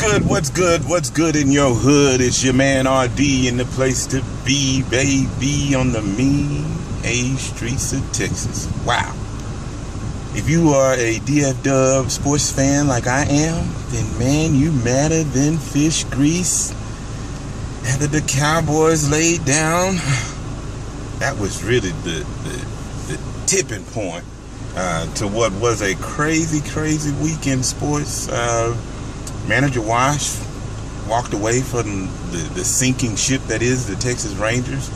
What's good in your hood? It's your man RD in the place to be, baby, on the mean A streets of Texas. Wow. If you are a DFW sports fan like I am, then man, you madder than fish grease. After the Cowboys laid down, that was really the tipping point to what was a crazy week in sports. Manager Wash walked away from the sinking ship that is the Texas Rangers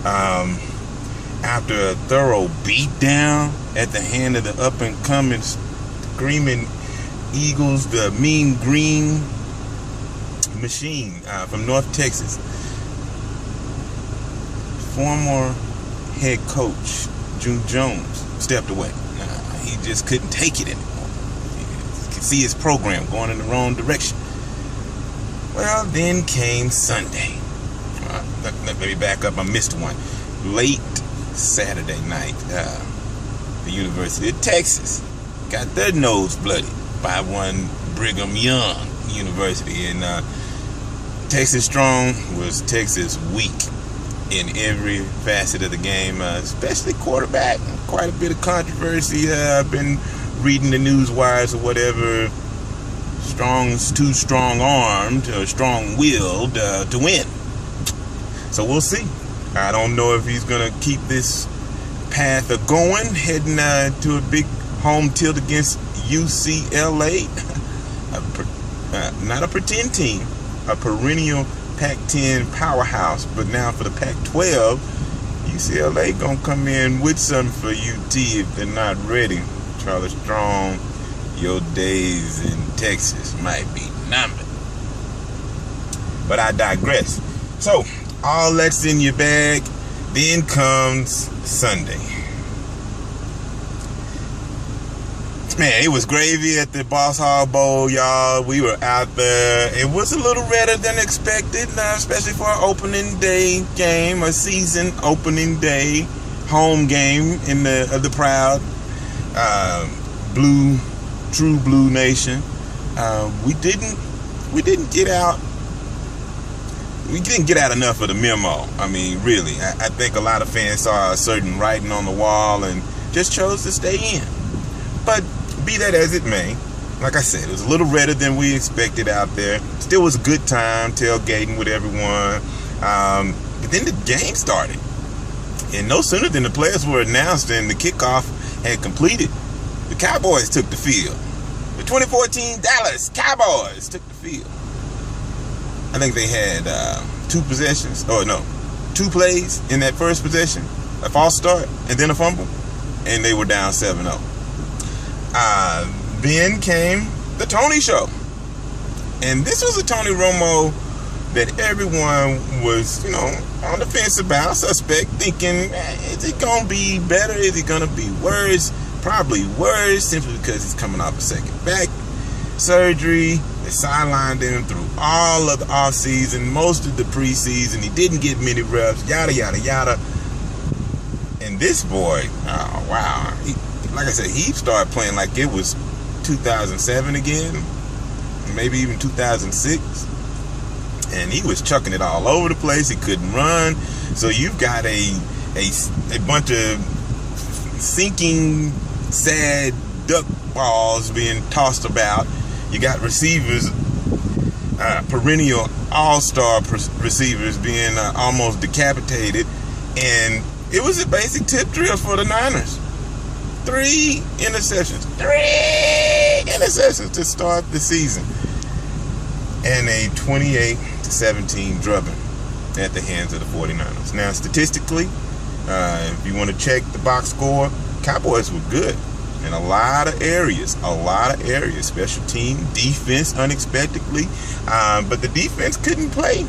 after a thorough beatdown at the hand of the up-and-coming screaming Eagles, the Mean Green Machine from North Texas. Former head coach June Jones stepped away. He just couldn't take it anymore. See his program going in the wrong direction. Well, then came Sunday. Let me back up. I missed one. Late Saturday night, the University of Texas got their nose bloodied by one Brigham Young University. And Texas strong was Texas weak in every facet of the game, especially quarterback. Quite a bit of controversy. I've been reading the news wires or whatever. Strong's too strong-armed or strong-willed to win. So we'll see. I don't know if he's going to keep this path of going, heading to a big home tilt against UCLA. Not a pretend team, a perennial Pac-10 powerhouse. But now for the Pac-12, UCLA going to come in with something for UT if they're not ready. Charlie Strong, your days in Texas might be numbered. But I digress. So, all that's in your bag. Then comes Sunday. Man, it was gravy at the Boss Hog Bowl, y'all. We were out there. It was a little redder than expected, especially for an opening day game, a season opening day home game in the proud true blue nation. We didn't get out enough of the memo. I mean, really, I think a lot of fans saw a certain writing on the wall and just chose to stay in. But be that as it may, like I said, it was a little redder than we expected out there. Still was a good time tailgating with everyone. But then the game started, and no sooner than the players were announced and the kickoff had completed, the Cowboys took the field. The 2014 Dallas Cowboys took the field. I think they had two plays in that first possession. A false start and then a fumble. And they were down 7-0. Then came the Tony Show. And this was a Tony Romo that everyone was, on the fence about, suspect, thinking, is it going to be better? Is it going to be worse? Probably worse, simply because he's coming off a second back surgery. They sidelined him through all of the offseason, most of the preseason. He didn't get many reps, yada, yada, yada. And this boy, oh, wow. Like I said, he started playing like it was 2007 again, maybe even 2006. And he was chucking it all over the place. He couldn't run. So you've got a bunch of sinking, sad duck balls being tossed about. You got receivers, perennial all-star receivers being almost decapitated. And it was a basic tip drill for the Niners. 3 interceptions to start the season. And a 28-17 drubbing at the hands of the 49ers. Now, statistically, if you want to check the box score, Cowboys were good in a lot of areas. Special team, defense, unexpectedly. But the defense couldn't play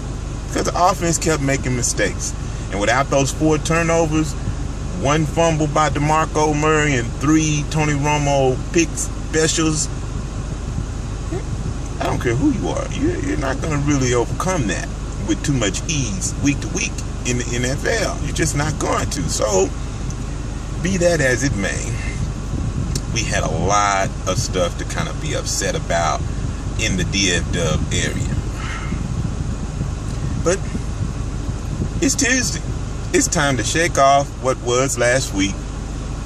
because the offense kept making mistakes. And without those 4 turnovers, 1 fumble by DeMarco Murray, and 3 Tony Romo pick specials, I don't care who you are. You're not going to really overcome that with too much ease week to week in the NFL. You're just not going to. So, be that as it may, we had a lot of stuff to kind of be upset about. in the DFW area. But it's Tuesday. It's time to shake off what was last week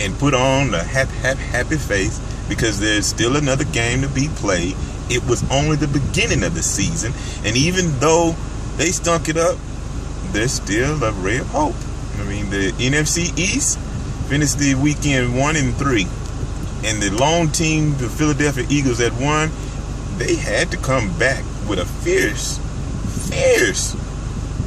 and put on a happy face, because there's still another game to be played. It was only the beginning of the season, and even though they stunk it up, there's still a ray of hope. I mean, the NFC East finished the weekend 1-3, and the lone team, the Philadelphia Eagles, that won, they had to come back with a fierce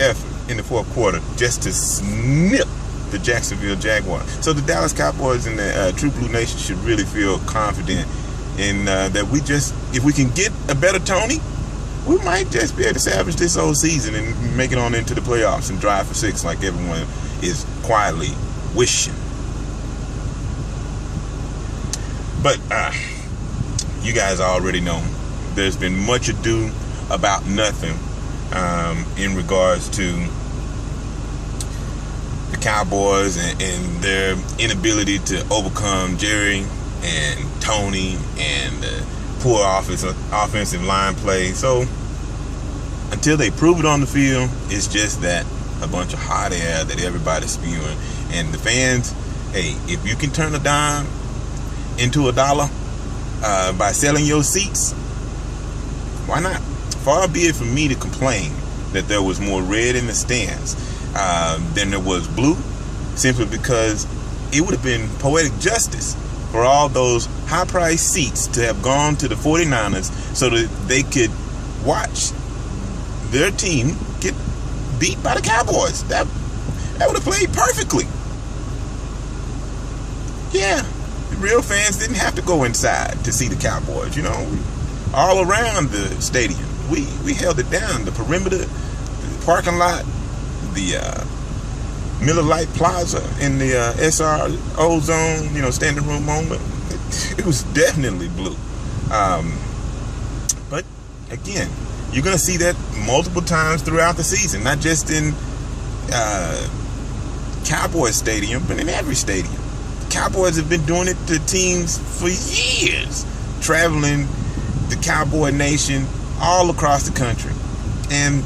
effort in the fourth quarter just to snip the Jacksonville Jaguars. So the Dallas Cowboys and the True Blue Nation should really feel confident in that if we can get a better Tony, we might just be able to salvage this whole season and make it on into the playoffs and drive for 6 like everyone is quietly wishing. But you guys already know there's been much ado about nothing in regards to the Cowboys and their inability to overcome Jerry and Tony and the poor offensive line play. So until they prove it on the field, it's just that a bunch of hot air that everybody's spewing. And the fans, hey, if you can turn a dime into $1 by selling your seats, why not? Far be it from me to complain that there was more red in the stands than there was blue, simply because it would have been poetic justice for all those high-priced seats to have gone to the 49ers so that they could watch their team get beat by the Cowboys. That would have played perfectly. Yeah, the real fans didn't have to go inside to see the Cowboys. You know, all around the stadium, we held it down. The perimeter, the parking lot, the Miller Lite Plaza in the SRO zone, you know, standing room only. It was definitely blue. But again, you're going to see that multiple times throughout the season, not just in Cowboys Stadium, but in every stadium. The Cowboys have been doing it to teams for years, traveling the Cowboy Nation all across the country. And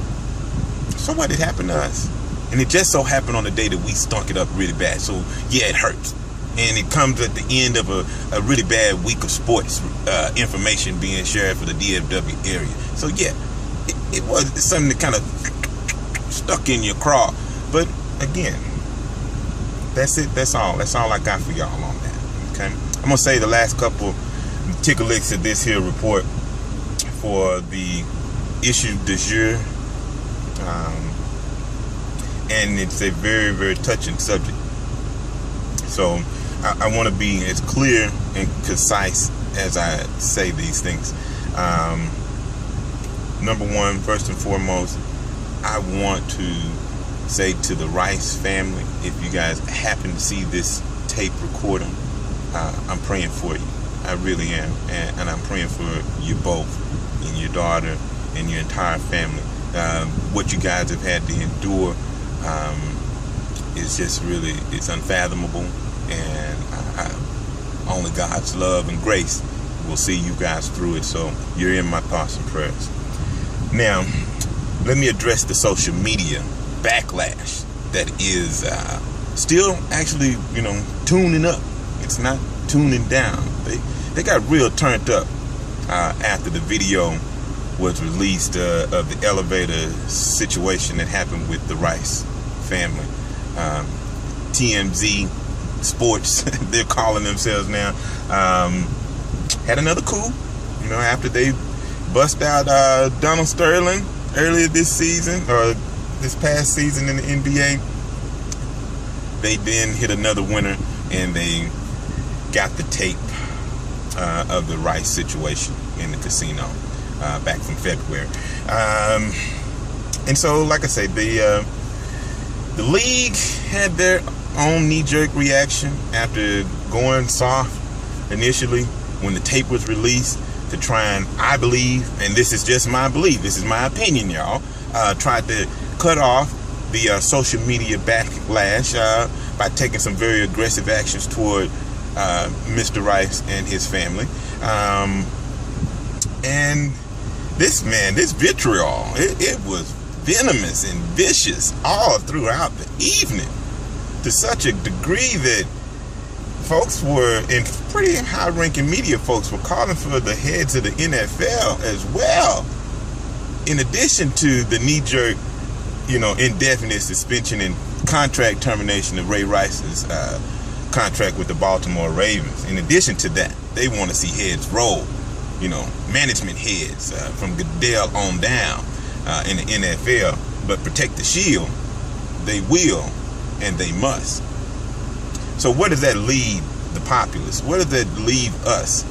so what? It happened to us. And it just so happened on the day that we stunk it up really bad. So yeah, it hurts. And it comes at the end of a really bad week of sports information being shared for the DFW area. So yeah, it was something that kind of stuck in your craw. But again, that's it. That's all I got for y'all on that. Okay, I'm gonna say the last couple tickle licks of this here report for the issue du jour. And it's a very, very touching subject. So I want to be as clear and concise as I say these things. Number one, first and foremost, I want to say to the Rice family, if you guys happen to see this tape recording, I'm praying for you. I really am. And I'm praying for you both and your daughter and your entire family. What you guys have had to endure is just really, it's unfathomable, and only God's love and grace will see you guys through it. So you're in my thoughts and prayers. Now, let me address the social media backlash that is still actually, you know, tuning up. It's not tuning down. They got real turned up after the video was released of the elevator situation that happened with the Rice family. TMZ Sports, they're calling themselves now, had another coup, you know, after they bust out Donald Sterling earlier this season, or this past season in the NBA. They then hit another winner, and they got the tape of the Rice situation in the casino back from February. And so, like I say, the league had their own knee-jerk reaction after going soft initially when the tape was released to try and, I believe, and this is just my belief, this is my opinion, y'all, tried to cut off the social media backlash by taking some very aggressive actions toward Mr. Rice and his family. And this vitriol, it was venomous and vicious all throughout the evening, to such a degree that folks were, in pretty high-ranking media folks, were calling for the heads of the NFL as well, in addition to the knee-jerk, indefinite suspension and contract termination of Ray Rice's contract with the Baltimore Ravens. In addition to that, they want to see heads roll, management heads from Goodell on down in the NFL. But protect the shield, they will and they must. So where does that leave the populace? Where does that leave us?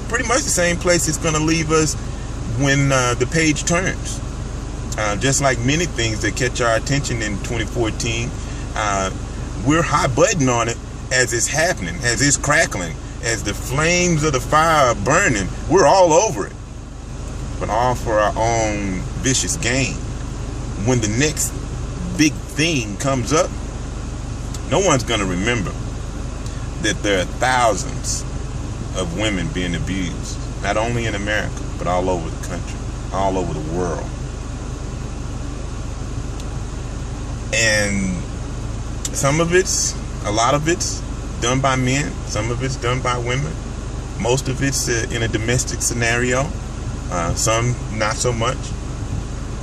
Pretty much the same place it's going to leave us when the page turns. Just like many things that catch our attention in 2014, we're hot button on it as it's happening, as it's crackling, as the flames of the fire are burning. We're all over it, but all for our own vicious gain. When the next big thing comes up, no one's going to remember that there are thousands of women being abused, not only in America, but all over the country, all over the world. And a lot of it's done by men, some of it's done by women, most of it's in a domestic scenario, some not so much.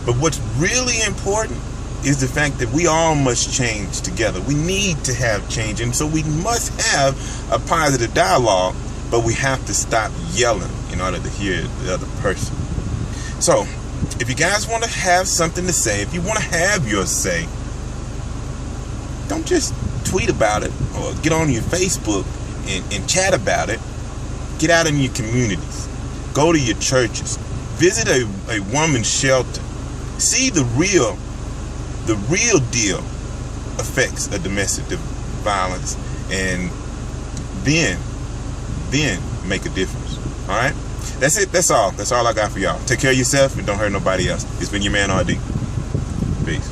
But what's really important is the fact that we all must change together. We need to have change, and so we must have a positive dialogue, but we have to stop yelling in order to hear the other person. So, if you guys want to have something to say, if you want to have your say, don't just tweet about it or get on your Facebook and chat about it. Get out in your communities. Go to your churches. Visit a woman's shelter. See the real deal effects of domestic violence, and then make a difference. All right? That's it. That's all I got for y'all. Take care of yourself and don't hurt nobody else. It's been your man RD. Peace.